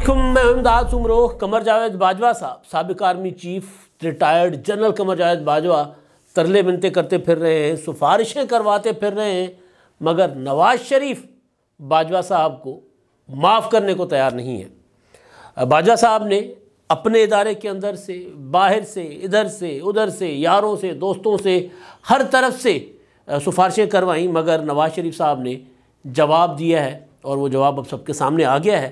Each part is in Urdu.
علیکم، میں امداد سمروخ۔ قمر جاوید باجوہ صاحب، سابق army chief retired general Qamar Javed Bajwa ترلے بنتے کرتے پھر رہے ہیں، سفارشیں کرواتے پھر رہے ہیں، مگر نواز شریف باجوہ صاحب کو معاف کرنے کو تیار نہیں ہے۔ باجوہ صاحب نے اپنے ادارے کے اندر سے، باہر سے، ادھر سے ادھر سے، یاروں سے، دوستوں سے، ہر طرف سے سفارشیں کروائیں، مگر نواز شریف صاحب نے جواب دیا ہے، اور وہ جواب اب سب کے سامنے آ گیا ہے،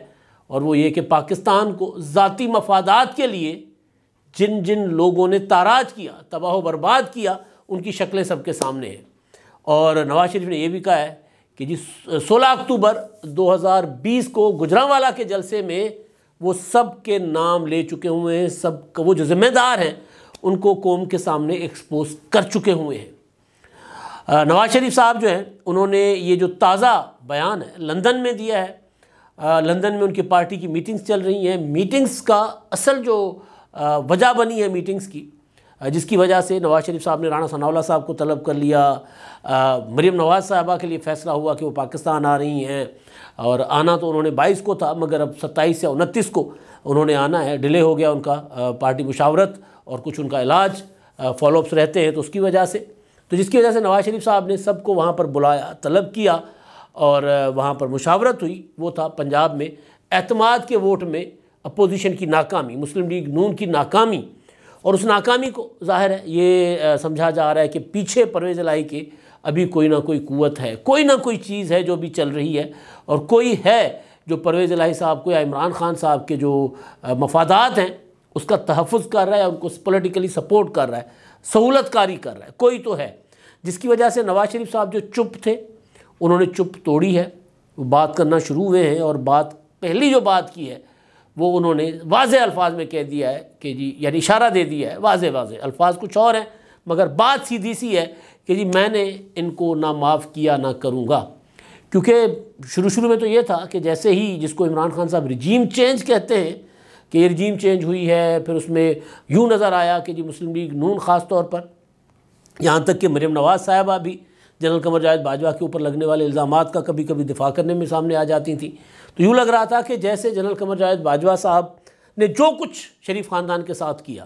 اور وہ یہ کہ پاکستان کو ذاتی مفادات کے لیے جن جن لوگوں نے تاراج کیا، تباہ و برباد کیا، ان کی شکلیں سب کے سامنے ہیں۔ اور نواز شریف نے یہ بھی کہا ہے کہ 16 اکتوبر 2020 کو گجرانوالہ کے جلسے میں وہ سب کے نام لے چکے ہوئے ہیں، سب وہ جو ذمہ دار ہیں ان کو قوم کے سامنے ایکسپوز کر چکے ہوئے ہیں۔ نواز شریف صاحب جو ہیں، انہوں نے یہ جو تازہ بیان ہے لندن میں دیا ہے۔ لندن میں ان کی پارٹی کی میٹنگز چل رہی ہیں۔ میٹنگز کا اصل جو وجہ بنی ہے میٹنگز کی، جس کی وجہ سے نواز شریف صاحب نے رانا ثناءاللہ صاحب کو طلب کر لیا، مریم نواز صاحبہ کے لیے فیصلہ ہوا کہ وہ پاکستان آ رہی ہیں، اور آنا تو انہوں نے 22 کو تھا، مگر اب 27 یا 29 کو انہوں نے آنا ہے۔ ڈیلے ہو گیا ان کا پارٹی مشاورت اور کچھ ان کا علاج، فالو اپس رہتے ہیں، تو اس کی وجہ سے، تو جس کی وجہ سے نواز شریف صاحب نے سب کو وہاں پر بلایا، طلب کیا، اور وہاں پر مشاورت ہوئی۔ وہ تھا پنجاب میں اعتماد کے ووٹ میں اپوزیشن کی ناکامی، مسلم لیگ نون کی ناکامی، اور اس ناکامی کو ظاہر ہے یہ سمجھا جا رہا ہے کہ پیچھے پرویز الہی کے ابھی کوئی نہ کوئی قوت ہے، کوئی نہ کوئی چیز ہے جو بھی چل رہی ہے، اور کوئی ہے جو پرویز الہی صاحب کو یا عمران خان صاحب کے جو مفادات ہیں اس کا تحفظ کر رہا ہے، ان کو پولیٹیکلی سپورٹ کر رہا ہے، سہولت کاری کر رہا ہے، کوئی تو ہے، جس کی وجہ سے نواز شریف صاحب جو چپ تھے انہوں نے چپ توڑی ہے، وہ بات کرنا شروع ہوئے ہیں، اور پہلی جو بات کی ہے وہ انہوں نے واضح الفاظ میں کہہ دیا ہے کہ جی، یعنی اشارہ دے دیا ہے، واضح الفاظ کچھ اور ہیں، مگر بات سیدھی سی ہے کہ جی میں نے ان کو نہ معاف کیا نہ کروں گا۔ کیونکہ شروع میں تو یہ تھا کہ جیسے ہی، جس کو عمران خان صاحب رجیم چینج کہتے ہیں، کہ یہ رجیم چینج ہوئی ہے، پھر اس میں یوں نظر آیا کہ جی مسلم لیگ نون خاص طور پر، یہاں تک کہ مریم نواز صاحبہ بھی جنرل قمر جاوید باجوہ کے اوپر لگنے والے الزامات کا کبھی کبھی دفاع کرنے میں سامنے آ جاتی تھیں، تو یوں لگ رہا تھا کہ جیسے جنرل قمر جاوید باجوہ صاحب نے جو کچھ شریف خاندان کے ساتھ کیا،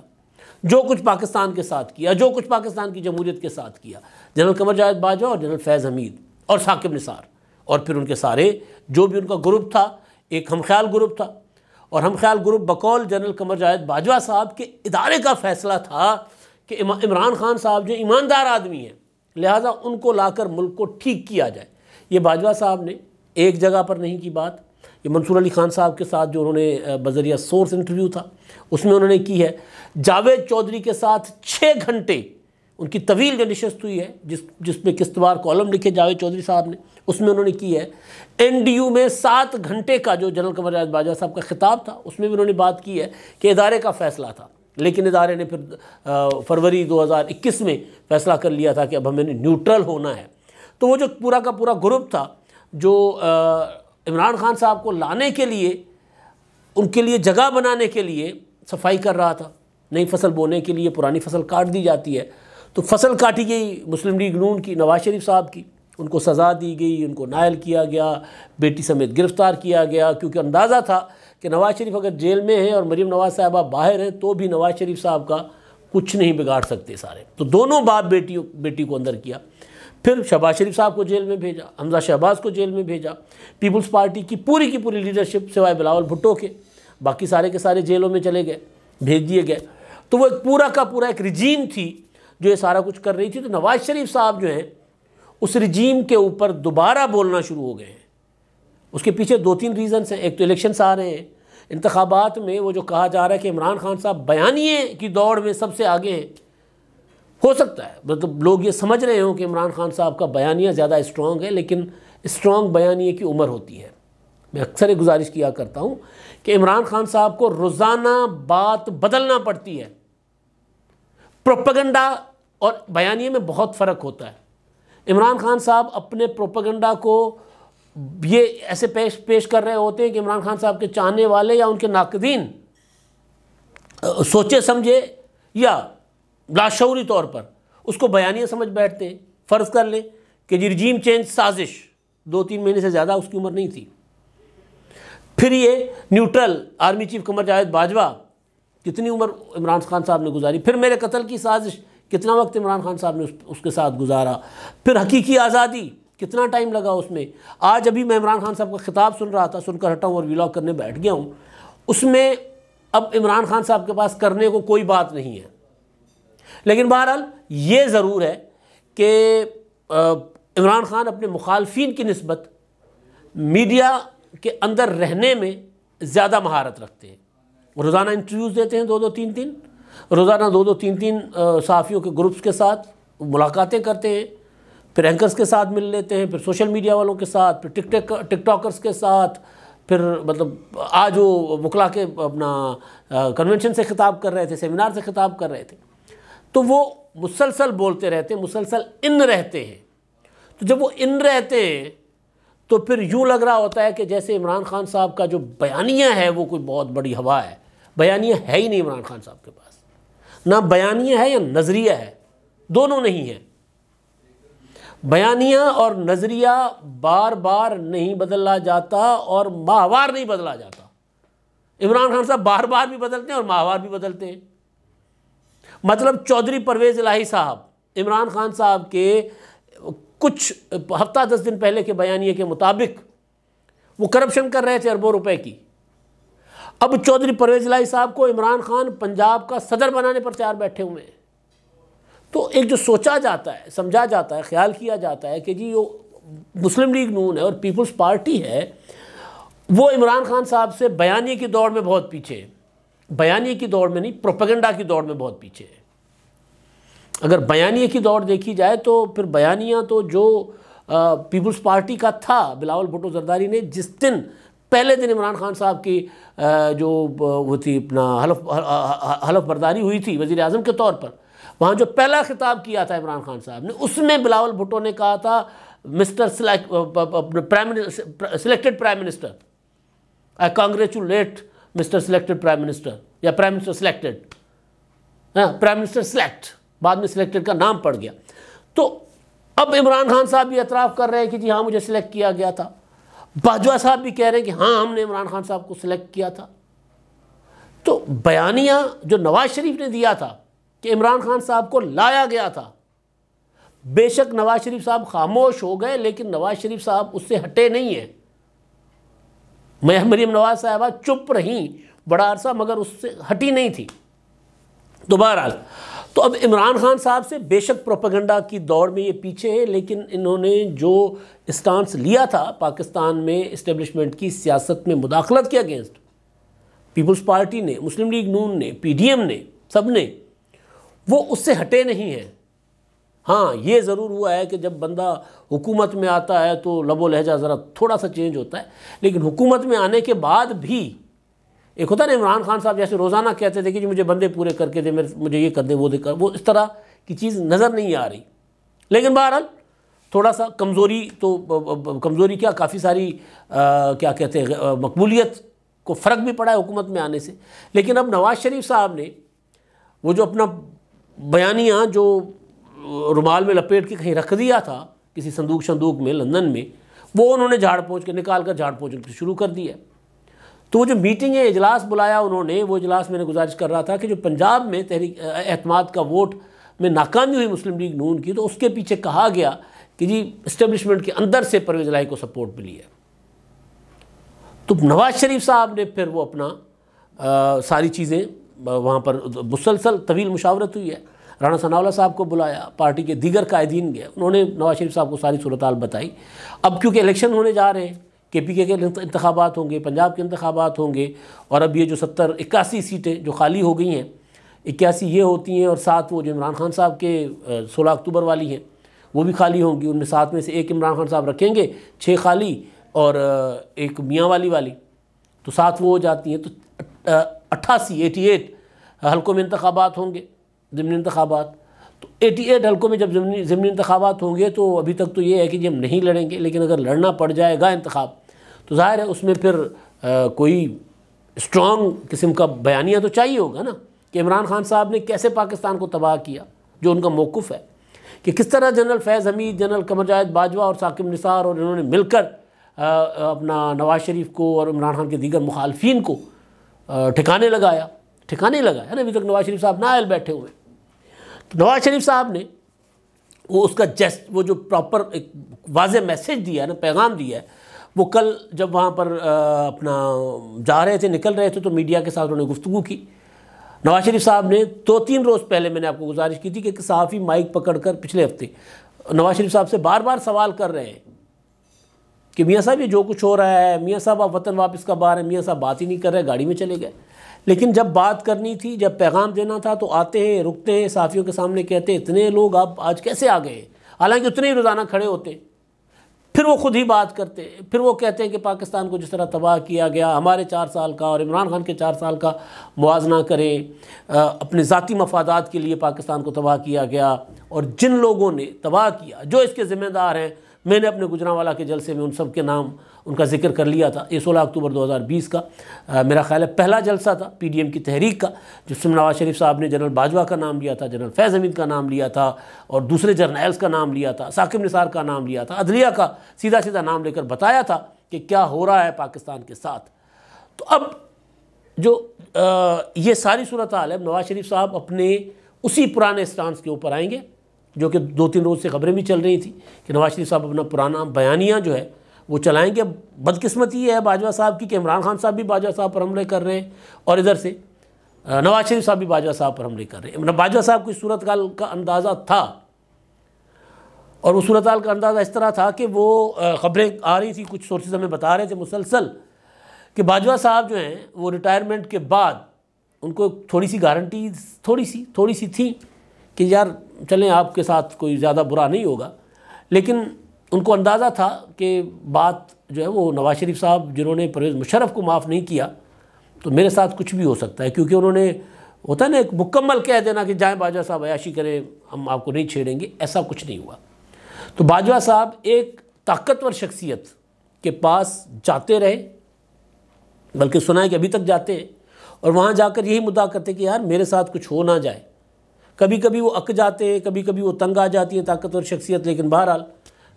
جو کچھ پاکستان کے ساتھ کیا، جو کچھ پاکستان کی جمہوریت کے ساتھ کیا، جنرل قمر جاوید باجوہ اور جنرل فیض حمید اور ثاقب نثار، اور پھر ان کے سارے جو بھی ان کا گروپ تھا، ایک ہم خیال گروپ تھا، اور ہم خیال گروپ بقول جنرل قمر جاوید باجوہ صاحب کے ادارے کا فیصلہ تھا کہ عمران خان صاحب جو ایماندار آدمی ہیں، لہٰذا ان کو لا کر ملک کو ٹھیک کیا جائے۔ یہ باجوہ صاحب نے ایک جگہ پر نہیں کی بات، یہ منصور علی خان صاحب کے ساتھ جو انہوں نے بذریعہ سورس انٹرویو تھا اس میں انہوں نے کی ہے، جاوید چودھری کے ساتھ 6 گھنٹے ان کی طویل جو نشست ہوئی ہے، جس میں قسطوار کالم لکھے جاوید چودھری صاحب نے، اس میں انہوں نے کی ہے۔ این ڈی یو میں 7 گھنٹے کا جو جنرل قمر جاوید باجوہ صاحب کا خطاب تھا، اس میں بھی انہوں نے بات کی ہے کہ ادارے کا فیصلہ تھا، لیکن ادارے نے پھر فروری 2021 میں فیصلہ کر لیا تھا کہ اب ہمیں نیوٹرل ہونا ہے۔ تو وہ جو پورا کا پورا گروپ تھا جو عمران خان صاحب کو لانے کے لیے، ان کے لیے جگہ بنانے کے لیے صفائی کر رہا تھا، نئی فصل بونے کے لیے پرانی فصل کاٹ دی جاتی ہے، تو فصل کاٹی گئی مسلم لیگ نون کی، نواز شریف صاحب کی، ان کو سزا دی گئی، ان کو نائل کیا گیا، بیٹی سمیت گرفتار کیا گیا، کیونکہ اندازہ تھا کہ نواز شریف اگر جیل میں ہیں اور مریم نواز صاحبہ باہر ہیں تو بھی نواز شریف صاحب کا کچھ نہیں بگاڑ سکتے سارے، تو دونوں باپ بیٹی کو اندر کیا۔ پھر شہباز شریف صاحب کو جیل میں بھیجا، حمزہ شہباز کو جیل میں بھیجا، پیپلز پارٹی کی پوری لیڈرشپ سوائے بلاول بھٹو کے باقی سارے کے سارے جیلوں میں چلے گئے، بھیج دیے گئے۔ تو وہ ایک پورا کا پورا ایک رجیم تھی جو یہ سارا کچھ کر رہی تھی۔ تو نواز شریف صاحب جو ہیں اس رجیم کے اوپر دوبارہ بولنا شروع ہو گئے ہیں۔ اس کے پیچھے 2-3 ریزنز ہیں۔ ایک تو الیکشنز آ رہے ہیں، انتخابات میں وہ جو کہا جا رہا ہے کہ عمران خان صاحب بیانیے کی دوڑ میں سب سے آگے ہیں، ہو سکتا ہے مطلب لوگ یہ سمجھ رہے ہوں کہ عمران خان صاحب کا بیانیہ زیادہ اسٹرانگ ہے، لیکن اسٹرانگ بیانیے کی عمر ہوتی ہے۔ میں اکثر گزارش کیا کرتا ہوں کہ عمران خان صاحب کو روزانہ بات بدلنا پڑتی ہے۔ پروپیگنڈا اور بیانیے میں بہت فرق ہوتا ہے۔ عمران خان صاحب اپنے پروپیگنڈا کو یہ ایسے پیش کر رہے ہوتے ہیں کہ عمران خان صاحب کے چاہنے والے یا ان کے ناقدین سوچے سمجھے یا لاشعوری طور پر اس کو بیانیہ سمجھ بیٹھتے ہیں۔ فرض کر لیں کہ رجیم چینج سازش 2-3 مہینے سے زیادہ اس کی عمر نہیں تھی، پھر یہ neutral army chief Qamar Javed Bajwa, کتنی عمر عمران خان صاحب نے گزاری، پھر میرے قتل کی سازش، کتنا وقت عمران خان صاحب نے اس کے ساتھ گزارا، پھر حقیقی آزادی، کتنا ٹائم لگا اس میں۔ آج ابھی میں عمران خان صاحب کا خطاب سن رہا تھا، سن کر ہٹا ہوں اور ویلاگ کرنے بیٹھ گیا ہوں، اس میں اب عمران خان صاحب کے پاس کرنے کو کوئی بات نہیں ہے، لیکن بہرحال یہ ضرور ہے کہ عمران خان اپنے مخالفین کی نسبت میڈیا کے اندر رہنے میں زیادہ مہارت رکھتے ہیں، روزانہ انٹرویوز دیتے ہیں، 2-2 3-3 روزانہ 2-2 3-3 صحافیوں کے گروپس کے ساتھ ملاقاتیں کرتے ہیں، پھر اینکرز کے ساتھ مل لیتے ہیں، پھر سوشل میڈیا والوں کے ساتھ، پھر ٹک ٹاکرز کے ساتھ، پھر مطلب آج وہ وکلا کے اپنا کنونشن سے خطاب کر رہے تھے، سیمینار سے خطاب کر رہے تھے، تو وہ مسلسل بولتے رہتے ہیں، مسلسل ان رہتے ہیں۔ تو جب وہ ان رہتے ہیں تو پھر یوں لگ رہا ہوتا ہے کہ جیسے عمران خان صاحب کا جو بیانیہ ہے وہ کوئی بہت بڑی ہوا ہے۔ بیانیہ ہے ہی نہیں عمران خان صاحب کے پاس، نہ بیانیہ ہے یا نظریہ ہے، دونوں نہیں ہیں۔ بیانیہ اور نظریہ بار بار نہیں بدلا جاتا اور ماہوار نہیں بدلا جاتا۔ عمران خان صاحب بار بار بھی بدلتے ہیں اور ماہوار بھی بدلتے ہیں۔ مطلب چودھری پرویز الہی صاحب عمران خان صاحب کے کچھ ہفتہ 10 دن پہلے کے بیانیے کے مطابق وہ کرپشن کر رہے تھے اربوں روپے کی، اب چودھری پرویز الہی صاحب کو عمران خان پنجاب کا صدر بنانے پر تیار بیٹھے ہوئے ہیں۔ تو ایک جو سوچا جاتا ہے، سمجھا جاتا ہے، خیال کیا جاتا ہے کہ جی وہ مسلم لیگ نون ہے اور پیپلز پارٹی ہے، وہ عمران خان صاحب سے بیانیے کی دوڑ میں بہت پیچھے ہے، بیانیے کی دوڑ میں نہیں، پروپیگنڈا کی دوڑ میں بہت پیچھے ہے۔ اگر بیانیے کی دوڑ دیکھی جائے تو پھر بیانیہ تو جو پیپلز پارٹی کا تھا، بلاول بھٹو زرداری نے جس دن پہلے دن عمران خان صاحب کی جو وہ تھی اپنا حلف برداری ہوئی تھی وزیر اعظم کے طور پر، وہاں جو پہلا خطاب کیا تھا عمران خان صاحب نے، اس میں بلاول بھٹو نے کہا تھا mister selected prime minister, I congratulate mister selected prime minister, یا prime minister selected, prime minister select, بعد میں سلیکٹڈ کا نام پڑ گیا۔ تو اب عمران خان صاحب بھی اعتراف کر رہے ہیں کہ جی ہاں مجھے سلیکٹ کیا گیا تھا، باجوہ صاحب بھی کہہ رہے ہیں کہ ہاں ہم نے عمران خان صاحب کو سلیکٹ کیا تھا۔ تو بیانیہ جو نواز شریف نے دیا تھا کہ عمران خان صاحب کو لایا گیا تھا، بے شک نواز شریف صاحب خاموش ہو گئے لیکن نواز شریف صاحب اس سے ہٹے نہیں ہیں۔ مریم نواز صاحبہ چپ رہیں بڑا عرصہ مگر اس سے ہٹی نہیں تھی۔ تو بہرحال تو اب عمران خان صاحب سے بے شک پروپیگنڈا کی دوڑ میں یہ پیچھے ہے، لیکن انہوں نے جو اسٹانس لیا تھا پاکستان میں اسٹیبلشمنٹ کی سیاست میں مداخلت کے اگینسٹ، پیپلز پارٹی نے، مسلم لیگ نون نے، پی ڈی ایم نے، سب نے، وہ اس سے ہٹے نہیں ہیں۔ ہاں یہ ضرور ہوا ہے کہ جب بندہ حکومت میں آتا ہے تو لب و لہجہ ذرا تھوڑا سا چینج ہوتا ہے، لیکن حکومت میں آنے کے بعد بھی ایک ہوتا ہے نا، عمران خان صاحب جیسے روزانہ کہتے تھے کہ جی مجھے بندے پورے کر کے دے، مجھے یہ کر دے، وہ دے کر، وہ اس طرح کی چیز نظر نہیں آ رہی۔ لیکن بہرحال تھوڑا سا کمزوری، تو کمزوری کیا، کافی ساری کیا کہتے ہیں مقبولیت کو فرق بھی پڑا ہے حکومت میں آنے سے۔ لیکن اب نواز شریف صاحب نے وہ جو اپنا بیانیہ جو رومال میں لپیٹ کے کہیں رکھ دیا تھا کسی صندوق میں لندن میں، وہ انہوں نے جھاڑ پھونچ کے نکال کر جھاڑ پھونچ شروع کر دیا۔ تو وہ جو میٹنگ ہے، اجلاس بلایا انہوں نے، وہ اجلاس میں نے گزارش کر رہا تھا کہ جو پنجاب میں تحریک اعتماد کا ووٹ میں ناکامی ہوئی مسلم لیگ نون کی، تو اس کے پیچھے کہا گیا کہ جی اسٹیبلشمنٹ کے اندر سے پرویز الہی کو سپورٹ ملی ہے۔ تو نواز شریف صاحب نے پھر وہ اپنا ساری چیزیں وہاں پر مسلسل طویل مشاورت ہوئی ہے، رانا ثناء اللہ صاحب کو بلایا، پارٹی کے دیگر قائدین گئے، انہوں نے نواز شریف صاحب کو ساری صورتحال بتائی۔ اب کیونکہ الیکشن ہونے جا رہے ہیں، کے پی کے انتخابات ہوں گے، پنجاب کے انتخابات ہوں گے، اور اب یہ جو 81 سیٹیں جو خالی ہو گئی ہیں، 81 یہ ہوتی ہیں اور 7 وہ جو عمران خان صاحب کے 16 اکتوبر والی ہیں وہ بھی خالی ہوں گی، ان میں 7 میں سے ایک عمران خان صاحب رکھیں گے، 6 خالی اور ایک میاں والی، تو 7 وہ ہو جاتی ہیں۔ تو 88 حلقوں میں انتخابات ہوں گے، ضمنی انتخابات۔ تو 88 حلقوں میں جب ضمنی انتخابات ہوں گے تو ابھی تک تو یہ ہے کہ ہم نہیں لڑیں گے، لیکن اگر لڑنا پڑ جائے گا انتخاب تو ظاہر ہے اس میں پھر کوئی اسٹرانگ قسم کا بیانیہ تو چاہیے ہوگا نا، کہ عمران خان صاحب نے کیسے پاکستان کو تباہ کیا، جو ان کا موقف ہے، کہ کس طرح جنرل فیض حمید، جنرل قمر جاوید باجوہ اور ثاقب نثار اور انہوں نے مل کر اپنا نواز شریف کو اور عمران خان کے دیگر مخالفین کو ٹھکانے لگایا ہے نا. ابھی تک نواز شریف صاحب نائل بیٹھے ہوئے. تو نواز شریف صاحب نے وہ اس کا وہ جو پراپر ایک واضح میسیج دیا ہے نا، پیغام دیا ہے، وہ کل جب وہاں پر اپنا جا رہے تھے، نکل رہے تھے، تو میڈیا کے ساتھ انہوں نے گفتگو کی. نواز شریف صاحب نے 2-3 روز پہلے میں نے آپ کو گزارش کی تھی کہ ایک صحافی مائک پکڑ کر پچھلے ہفتے نواز شریف صاحب سے بار بار سوال کر رہے ہیں کہ میاں صاحب یہ جو کچھ ہو رہا ہے، میاں صاحب آپ وطن واپس کا بار ہے. میاں صاحب بات ہی نہیں کر رہے، گاڑی میں چلے گئے. لیکن جب بات کرنی تھی، جب پیغام دینا تھا، تو آتے ہیں، رکتے ہیں، صحافیوں کے سامنے کہتے ہیں اتنے لوگ آپ آج کیسے آ گئے، حالانکہ اتنے ہی روزانہ کھڑے ہوتے. پھر وہ خود ہی بات کرتے ہیں، پھر وہ کہتے ہیں کہ پاکستان کو جس طرح تباہ کیا گیا، ہمارے 4 سال کا اور عمران خان کے 4 سال کا موازنہ کریں. اپنے ذاتی مفادات کے لیے پاکستان کو تباہ کیا گیا، اور جن لوگوں نے تباہ کیا، جو اس کے ذمہ دار ہیں، میں نے اپنے گجرانوالہ کے جلسے میں ان سب کے نام، ان کا ذکر کر لیا تھا. یہ 16 اکتوبر 2020 کا میرا خیال ہے پہلا جلسہ تھا پی ڈی ایم کی تحریک کا، جس میں نواز شریف صاحب نے جنرل باجوہ کا نام لیا تھا، جنرل فیض حمید کا نام لیا تھا، اور دوسرے جرنیلز کا نام لیا تا، ثاقب نثار کا نام لیا تھا، عدلیہ کا سیدھا نام لے کر بتایا تھا کہ کیا ہو رہا ہے پاکستان کے ساتھ. تو اب جو یہ ساری صورتحال ہے، نواز شریف صاحب اپنے اسی پرانے اسٹانس کے اوپر آئیں گے، جو کہ 2-3 روز سے خبریں بھی چل رہی تھیں کہ نواز شریف صاحب اپنا پرانا بیانیہ جو ہے وہ چلائیں گے. بدقسمتی یہ ہے باجوہ صاحب کی کہ عمران خان صاحب بھی باجوہ صاحب پر حملے کر رہے ہیں، اور ادھر سے نواز شریف صاحب بھی باجوہ صاحب پر حملے کر رہے ہیں. باجوہ صاحب کو اس صورتحال کا اندازہ تھا، اور وہ صورتحال کا اندازہ اس طرح تھا کہ وہ خبریں آ رہی تھی، کچھ سورسز ہمیں بتا رہے تھے مسلسل کہ باجوہ صاحب جو ہیں وہ ریٹائرمنٹ کے بعد ان کو تھوڑی سی گارنٹیز تھوڑی سی تھیں کہ یار چلیں آپ کے ساتھ کوئی زیادہ برا نہیں ہوگا. لیکن ان کو اندازہ تھا کہ بات جو ہے وہ نواز شریف صاحب جنہوں نے پرویز مشرف کو معاف نہیں کیا، تو میرے ساتھ کچھ بھی ہو سکتا ہے، کیونکہ انہوں نے ہوتا ہے نا ایک مکمل کہہ دینا کہ جائیں باجوہ صاحب عیاشی کریں، ہم آپ کو نہیں چھیڑیں گے. ایسا کچھ نہیں ہوا. تو باجوہ صاحب ایک طاقتور شخصیت کے پاس جاتے رہے، بلکہ سنا ہے کہ ابھی تک جاتے ہیں، اور وہاں جا کر یہی مدعا کرتے کہ یار میرے ساتھ کچھ ہو نہ جائے. کبھی کبھی وہ اک جاتے ہیں، کبھی کبھی وہ تنگ آ جاتی ہے طاقتور شخصیت، لیکن بہرحال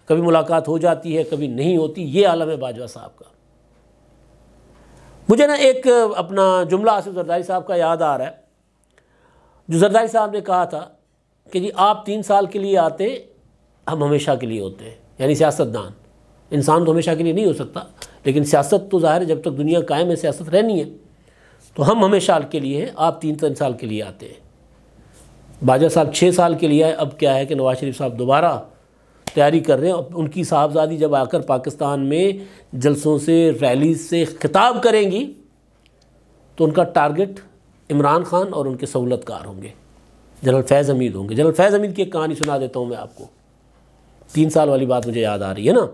کبھی ملاقات ہو جاتی ہے، کبھی نہیں ہوتی. یہ عالم ہے باجوہ صاحب کا. مجھے نا ایک اپنا جملہ آصف زرداری صاحب کا یاد آ رہا ہے، جو زرداری صاحب نے کہا تھا کہ جی آپ 3 سال کے لیے آتے، ہم ہمیشہ کے لیے ہوتے ہیں. یعنی سیاستدان، انسان تو ہمیشہ کے لیے نہیں ہو سکتا، لیکن سیاست تو ظاہر ہے جب تک دنیا قائم ہے سیاست رہنی ہے. تو ہم ہمیشہ کے لیے ہیں، آپ 3 سال کے لیے آتے ہیں. باجوہ صاحب 6 سال کے لیے آئے. اب کیا ہے کہ نواز شریف صاحب دوبارہ تیاری کر رہے ہیں. ان کی صاحبزادی جب آ کر پاکستان میں جلسوں سے، ریلیز سے خطاب کریں گی، تو ان کا ٹارگٹ عمران خان اور ان کے سہولت کار ہوں گے، جنرل فیض حمید ہوں گے. جنرل فیض حمید کی ایک کہانی سنا دیتا ہوں میں آپ کو. 3 سال والی بات مجھے یاد آ رہی ہے نا،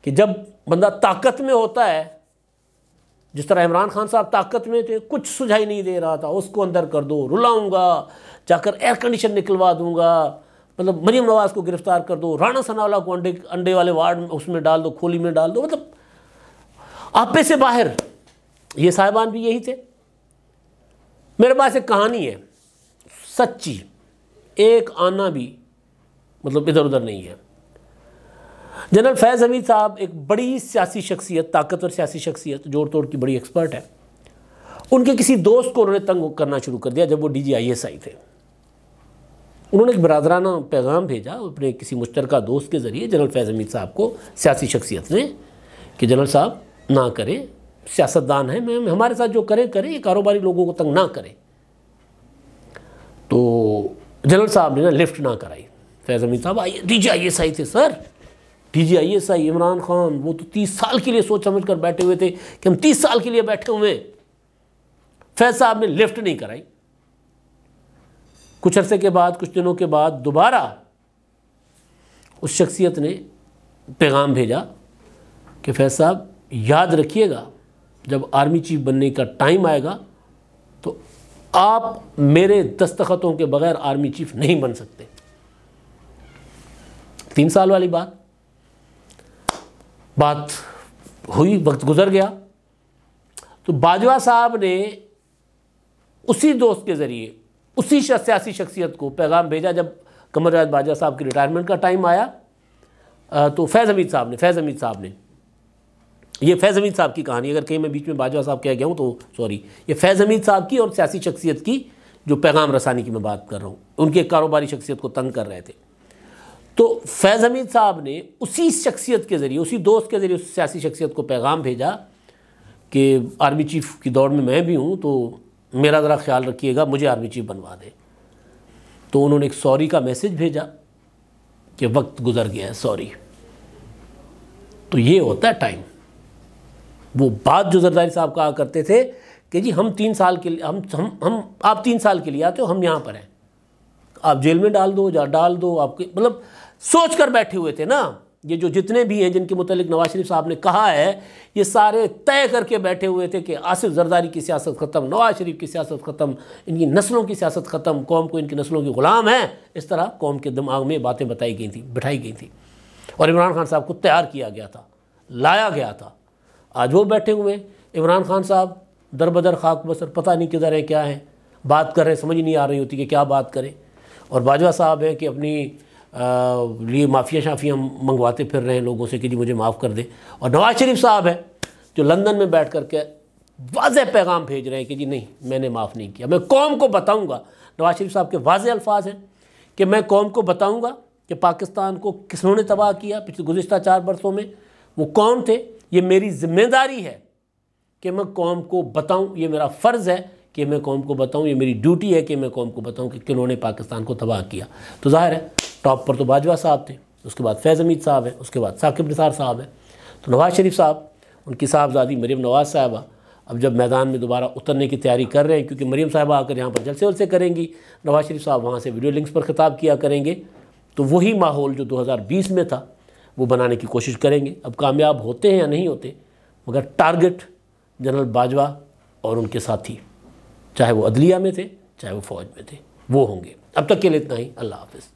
کہ جب بندہ طاقت میں ہوتا ہے، جس طرح عمران خان صاحب طاقت میں تھے، کچھ سجھائی نہیں دے رہا تھا، اس کو اندر کر دو، رلاؤں گا، جا کر ایئر کنڈیشن نکلوا دوں گا، مطلب مریم نواز کو گرفتار کر دو، رانا ثناءاللہ کو انڈے والے وارڈ میں اس میں ڈال دو، کھولی میں ڈال دو، مطلب آپے سے باہر. یہ صاحبان بھی یہی تھے. میرے پاس ایک کہانی ہے سچی، ایک آنا بھی مطلب ادھر ادھر نہیں ہے. جنرل فیض حمید صاحب ایک بڑی سیاسی شخصیت، طاقتور سیاسی شخصیت، جوڑ توڑ کی بڑی ایکسپرٹ ہے. ان کے کسی دوست کو انہوں نے تنگ کرنا شروع کر دیا جب وہ DGISI تھے. انہوں نے ایک برادرانہ پیغام بھیجا اپنے کسی مشترکہ دوست کے ذریعے جنرل فیض حمید صاحب کو، سیاسی شخصیت نے، کہ جنرل صاحب نہ کریں، سیاستدان ہیں، ہمارے ساتھ جو کریں، یہ کاروباری لوگوں کو تنگ نہ کریں. تو جنرل صاحب نے لفٹ نہ کرائی. فیض حمید صاحب DGISI تھے. سر DGISI عمران خان وہ تو 30 سال کے لیے سوچ سمجھ کر بیٹھے ہوئے تھے کہ ہم 30 سال کے لیے بیٹھے ہوئے ہیں. فیض صاحب نے لفٹ نہیں کرائی. کچھ عرصے کے بعد، کچھ دنوں کے بعد دوبارہ اس شخصیت نے پیغام بھیجا کہ فیض صاحب یاد رکھیے گا جب آرمی چیف بننے کا ٹائم آئے گا تو آپ میرے دستخطوں کے بغیر آرمی چیف نہیں بن سکتے. 3 سال والی بات ہوئی، وقت گزر گیا. تو باجوہ صاحب نے اسی دوست کے ذریعے اسی سیاسی شخصیت کو پیغام بھیجا جب قمر جاوید باجوہ صاحب کی ریٹائرمنٹ کا ٹائم آیا. تو فیض حمید صاحب نے یہ فیض حمید صاحب کی کہانی، اگر کہیں میں بیچ میں باجوہ صاحب کہہ گیا ہوں تو سوری، یہ فیض حمید صاحب کی اور سیاسی شخصیت کی جو پیغام رسانی کی میں بات کر رہا ہوں، ان کے کاروباری شخصیت کو تنگ کر رہے تھے۔ تو فیض حمید صاحب نے اسی شخصیت کے ذریعے، اسی دوست کے ذریعے اس سیاسی شخصیت کو پیغام بھیجا کہ آرمی چیف کی دوڑ میں بھی ہوں تو میرا ذرا خیال رکھیے گا، مجھے آرمی چیف بنوا دیں۔ تو انہوں نے ایک سوری کا میسج بھیجا کہ وقت گزر گیا ہے، سوری۔ تو یہ ہوتا ہے ٹائم۔ وہ بات جو زرداری صاحب کہا کرتے تھے کہ جی ہم 3 سال کے لیے آپ 3 سال کے لیے آتے ہو، ہم یہاں پر ہیں، آپ جیل میں ڈال دو، ڈال دو، آپ کے مطلب سوچ کر بیٹھے ہوئے تھے نا۔ یہ جو جتنے بھی ہیں جن کے متعلق نواز شریف صاحب نے کہا ہے، یہ سارے طے کر کے بیٹھے ہوئے تھے کہ آصف زرداری کی سیاست ختم، نواز شریف کی سیاست ختم، ان کی نسلوں کی سیاست ختم، قوم کو ان کی نسلوں کی غلام ہیں۔ اس طرح قوم کے دماغ میں باتیں بتائی گئی تھیں، بٹھائی گئی تھیں، اور عمران خان صاحب کو تیار کیا گیا تھا، لایا گیا تھا۔ آج وہ بیٹھے ہوئے ہیں، عمران خان صاحب در بدر خاک بسر، پتہ نہیں کدھر ہیں، کیا ہیں، بات کر رہے ہیں، سمجھ نہیں آ رہی ہوتی کہ کیا بات کریں۔ اور باجوہ صاحب ہیں کہ اپنی لیے معافیاں شافیاں منگواتے پھر رہے ہیں لوگوں سے کہ جی مجھے معاف کر دیں۔ اور نواز شریف صاحب ہیں جو لندن میں بیٹھ کر کے واضح پیغام بھیج رہے ہیں کہ جی نہیں، میں نے معاف نہیں کیا، میں قوم کو بتاؤں گا۔ نواز شریف صاحب کے واضح الفاظ ہیں کہ میں قوم کو بتاؤں گا کہ پاکستان کو کسنوں نے تباہ کیا پچھلے گزشتہ 4 برسوں میں، وہ کون تھے۔ یہ میری ذمہ داری ہے کہ میں قوم کو بتاؤں، یہ میرا فرض ہے کہ میں قوم کو بتاؤں، یہ میری ڈیوٹی ہے کہ میں قوم کو بتاؤں کہ کنہوں نے پاکستان کو تباہ کیا۔ تو ظاہر ہے ٹاپ پر تو باجوہ صاحب تھے، اس کے بعد فیض حمید صاحب ہیں، اس کے بعد ثاقب نثار صاحب ہیں۔ تو نواز شریف صاحب، ان کی صاحبزادی مریم نواز صاحبہ اب جب میدان میں دوبارہ اترنے کی تیاری کر رہے ہیں، کیونکہ مریم صاحبہ آ کر یہاں پر جلسے ولسے کریں گی، نواز شریف صاحب وہاں سے ویڈیو لنکس پر خطاب کیا کریں گے، تو وہی ماحول جو 2020 میں تھا وہ بنانے کی کوشش کریں گے۔ اب کامیاب ہوتے ہیں یا نہیں ہوتے، مگر ٹارگٹ جنرل باجوہ اور ان کے ساتھی، چاہے وہ عدلیہ میں تھے چاہے وہ فوج میں تھے، وہ ہوں گے۔ اب تک کے لیے اتنا ہی، اللہ حافظ۔